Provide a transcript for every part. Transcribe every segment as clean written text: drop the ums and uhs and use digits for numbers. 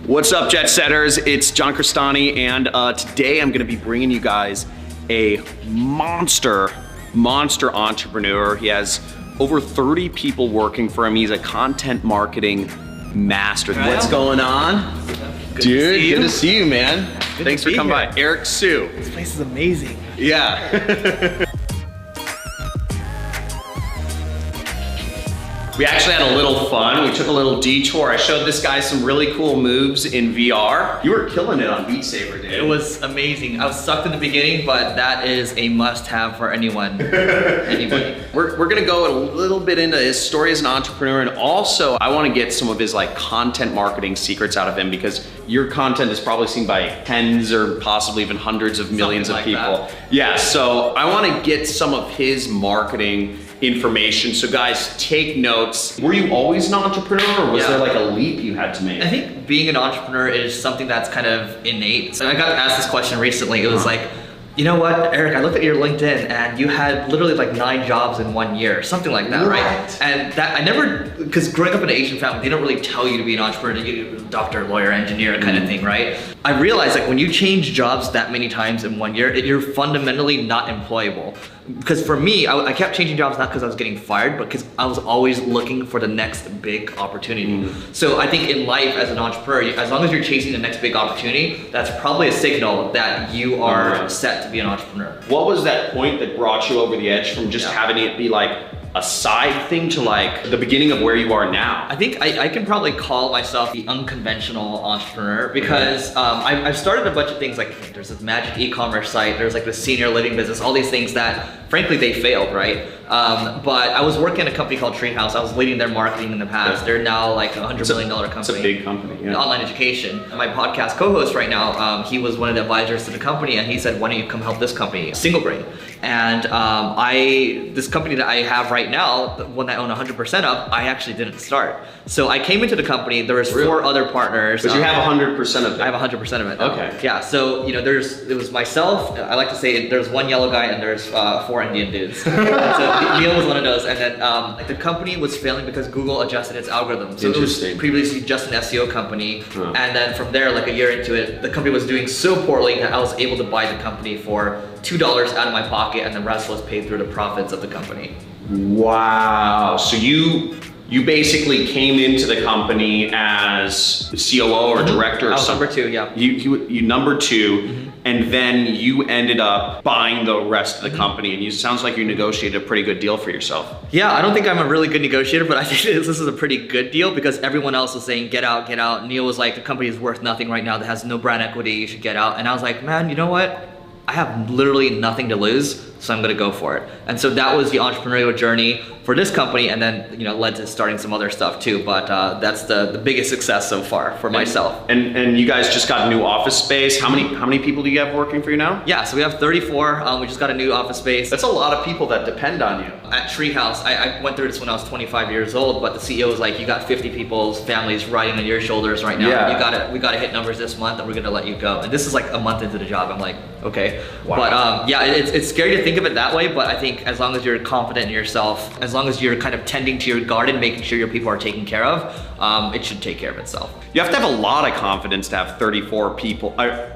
What's up, Jet Setters? It's John Cristani, and today I'm gonna be bringing you guys a monster entrepreneur. He has over 30 people working for him. He's a content marketing master. What's going on? Dude, good to see you, man. Thanks for coming by. Eric Sue. This place is amazing. Yeah. We actually had a little fun. We took a little detour. I showed this guy some really cool moves in VR. You were killing it on Beat Saber, dude. It was amazing. I was sucked in the beginning, but that is a must-have for anyone, anybody. We're gonna go a little bit into his story as an entrepreneur, and also I wanna get some of his like content marketing secrets out of him, because your content is probably seen by tens or possibly even hundreds of millions of people. Yeah, so I wanna get some of his marketing information. So guys, take notes. Were you always an entrepreneur, or was there like a leap you had to make? I think being an entrepreneur is something that's kind of innate. So I got asked this question recently. It was like, you know what, Eric, I looked at your LinkedIn and you had literally like 9 jobs in 1 year, something like that, right? And that I never, because growing up in an Asian family, they don't really tell you to be an entrepreneur, you doctor, lawyer, engineer kind of thing, right? I realized like when you change jobs that many times in 1 year, you're fundamentally not employable. Because for me, I kept changing jobs not because I was getting fired, but because I was always looking for the next big opportunity. So I think in life as an entrepreneur, as long as you're chasing the next big opportunity, that's probably a signal that you are set to be an entrepreneur. What was that point that brought you over the edge from just having it be like a side thing to like the beginning of where you are now? I think I can probably call myself the unconventional entrepreneur, because I've started a bunch of things. Like there's this magic e-commerce site, there's like the senior living business, all these things that frankly they failed, right? But I was working at a company called Treehouse. I was leading their marketing in the past. They're now like $100 million company. It's a big company, yeah. Online education. My podcast co-host right now, he was one of the advisors to the company, and he said, why don't you come help this company, Single Brain? And this company that I have right now, the one that I own 100% of, I actually didn't start. So I came into the company, there was 4 other partners. But you have 100% of it? I have 100% of it. Okay. Yeah, so you know, it was myself, I like to say there's 1 yellow guy and there's 4 Indian dudes. So Neil was one of those, and then the company was failing because Google adjusted its algorithm. So it was previously just an SEO company, and then from there, like a year into it, the company was doing so poorly that I was able to buy the company for $2 out of my pocket, and the rest was paid through the profits of the company. Wow, so you basically came into the company as COO or director or something. Number 2, yeah. You number 2, and then you ended up buying the rest of the company, and it sounds like you negotiated a pretty good deal for yourself. Yeah, I don't think I'm a really good negotiator, but I think this is a pretty good deal, because everyone else was saying, get out, get out. Neil was like, the company is worth nothing right now, that has no brand equity, you should get out. And I was like, man, you know what? I have literally nothing to lose, so I'm gonna go for it. And so that was the entrepreneurial journey for this company, and then led to starting some other stuff too. But that's the biggest success so far for myself. And you guys just got a new office space. How many people do you have working for you now? Yeah, so we have 34. We just got a new office space. That's a lot of people that depend on you. At Treehouse, I went through this when I was 25 years old, but the CEO was like, you got 50 people's families riding on your shoulders right now. Yeah. We gotta hit numbers this month, and we're gonna let you go. And this is like a month into the job. I'm like, okay. Wow. But yeah, it's scary to think of it that way, but I think as long as you're confident in yourself, as long as you're kind of tending to your garden, making sure your people are taken care of, it should take care of itself. You have to have a lot of confidence to have 34 people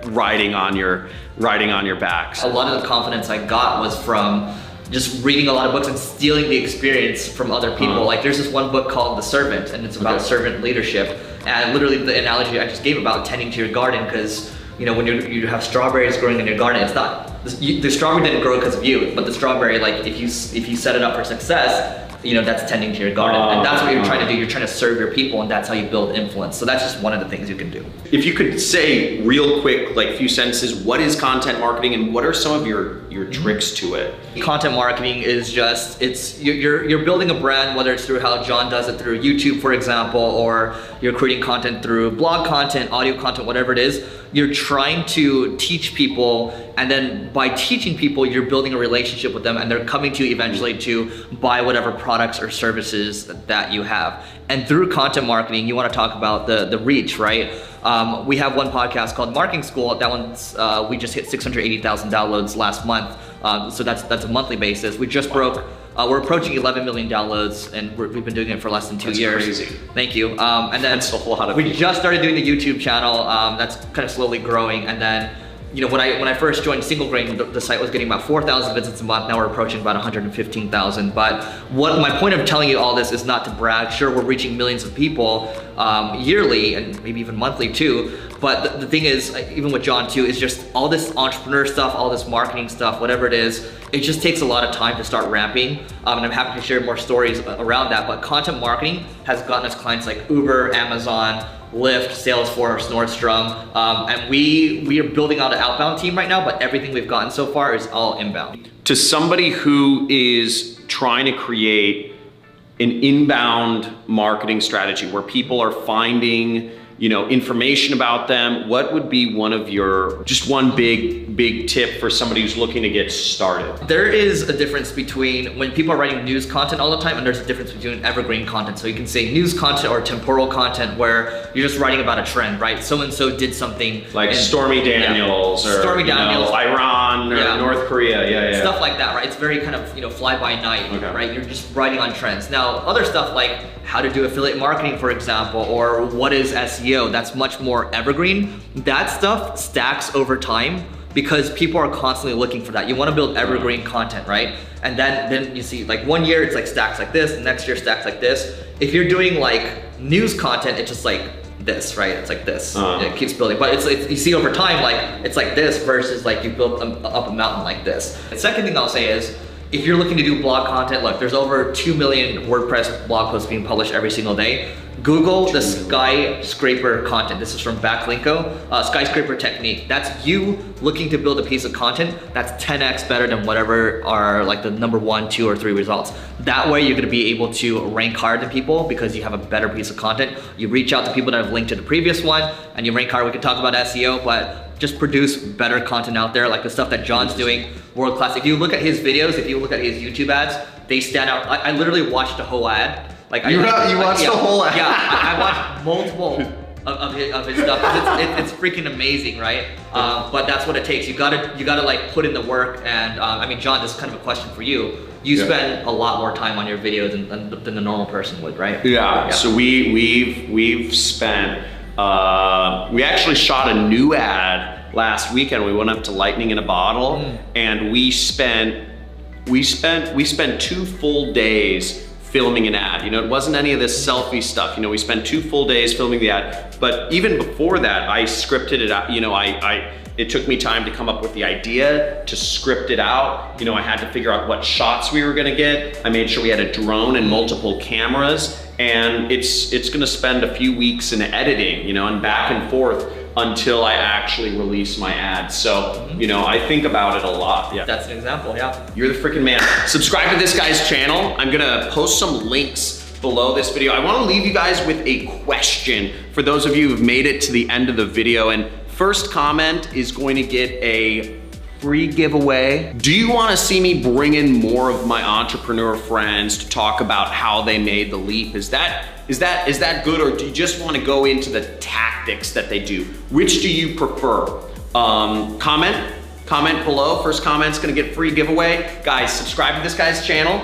riding on your backs. A lot of the confidence I got was from just reading a lot of books and stealing the experience from other people. Like there's this one book called The Servant, and it's about servant leadership. And literally the analogy I just gave about tending to your garden, because when you have strawberries growing in your garden, it's not, the strawberry didn't grow because of you, but the strawberry, like if you set it up for success, that's tending to your garden. And that's what you're trying to do. You're trying to serve your people, and that's how you build influence. So that's just one of the things you can do. If you could say real quick, like few sentences, what is content marketing, and what are some of your tricks to it? Content marketing is just, you're building a brand, whether it's through how John does it through YouTube, for example, or you're creating content through blog content, audio content, whatever it is. You're trying to teach people, and then by teaching people, you're building a relationship with them, and they're coming to you eventually to buy whatever products or services that you have. And through content marketing, you want to talk about the reach, right? We have one podcast called Marketing School. That one's, we just hit 680,000 downloads last month. So that's a monthly basis. We just broke We're approaching 11 million downloads, and we've been doing it for less than 2 years. Crazy. Thank you. And then that's a lot of we people. just started doing the YouTube channel. That's kind of slowly growing, and then you know, when I first joined Single Grain, the site was getting about 4,000 visits a month. Now we're approaching about 115,000. But what my point of telling you all this is not to brag. Sure, we're reaching millions of people yearly and maybe even monthly too. But the thing is, even with John too, is just all this entrepreneur stuff, all this marketing stuff, whatever it is, it just takes a lot of time to start ramping. And I'm happy to share more stories around that. But content marketing has gotten us clients like Uber, Amazon, Lyft, Salesforce, Nordstrom, and we are building out an outbound team right now, but everything we've gotten so far is all inbound. To somebody who is trying to create an inbound marketing strategy where people are finding, you know, information about them, what would be one of your, just one big tip for somebody who's looking to get started? There is a difference between when people are writing news content all the time, and there's a difference between evergreen content. So you can say news content or temporal content where you're just writing about a trend, right? So-and-so did something. Like Stormy Daniels or Stormy Daniels. Iran or North Korea, Stuff like that, right? It's very kind of, you know, fly by night, right? You're just writing on trends. Now, other stuff like how to do affiliate marketing, for example, or what is SEO, that's much more evergreen. That stuff stacks over time because people are constantly looking for that. You want to build evergreen content, right? And then you see like 1 year it's like stacks like this, the next year stacks like this. If you're doing like news content, it's just like this, right? It's like this. It keeps building, but it's you see over time, like it's like this versus like you built up a mountain like this. The second thing I'll say is, if you're looking to do blog content, look, there's over 2 million WordPress blog posts being published every single day. Google the skyscraper content. This is from Backlinko, skyscraper technique. That's you looking to build a piece of content that's 10x better than whatever are like the number 1, 2, or 3 results. That way you're gonna be able to rank higher than people because you have a better piece of content. You reach out to people that have linked to the previous one and you rank higher. We can talk about SEO, but just produce better content out there, like the stuff that John's doing, world class. If you look at his videos, if you look at his YouTube ads, they stand out. I literally watched the whole ad. Like you watched the whole ad? Yeah, I watched multiple of his stuff. It's freaking amazing, right? But that's what it takes. You gotta like put in the work. And I mean, John, this is kind of a question for you. You spend a lot more time on your videos than the normal person would, right? Yeah. So we've spent. We actually shot a new ad last weekend. We went up to Lightning in a Bottle, and we spent 2 full days filming an ad. You know, it wasn't any of this selfie stuff. You know, we spent 2 full days filming the ad. But even before that, I scripted it out. You know, it took me time to come up with the idea, to script it out. You know, I had to figure out what shots we were gonna get. I made sure we had a drone and multiple cameras. And it's gonna spend a few weeks in editing, you know, and back and forth until I actually release my ad. So, you know, I think about it a lot. Yeah. That's an example, yeah. You're the freaking man. Subscribe to this guy's channel. I'm gonna post some links below this video. I wanna leave you guys with a question for those of you who've made it to the end of the video. And first comment is going to get a free giveaway. Do you want to see me bring in more of my entrepreneur friends to talk about how they made the leap? Is that good, or do you just want to go into the tactics that they do? Which do you prefer? Comment below. First comment's gonna get free giveaway. Guys, subscribe to this guy's channel.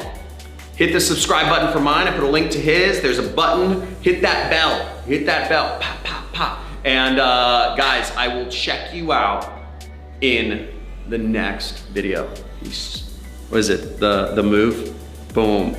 Hit the subscribe button for mine. I put a link to his. There's a button. Hit that bell. Hit that bell. Pop, pop, pop. And guys, I will check you out in the next video. Peace. What is it? The move? Boom.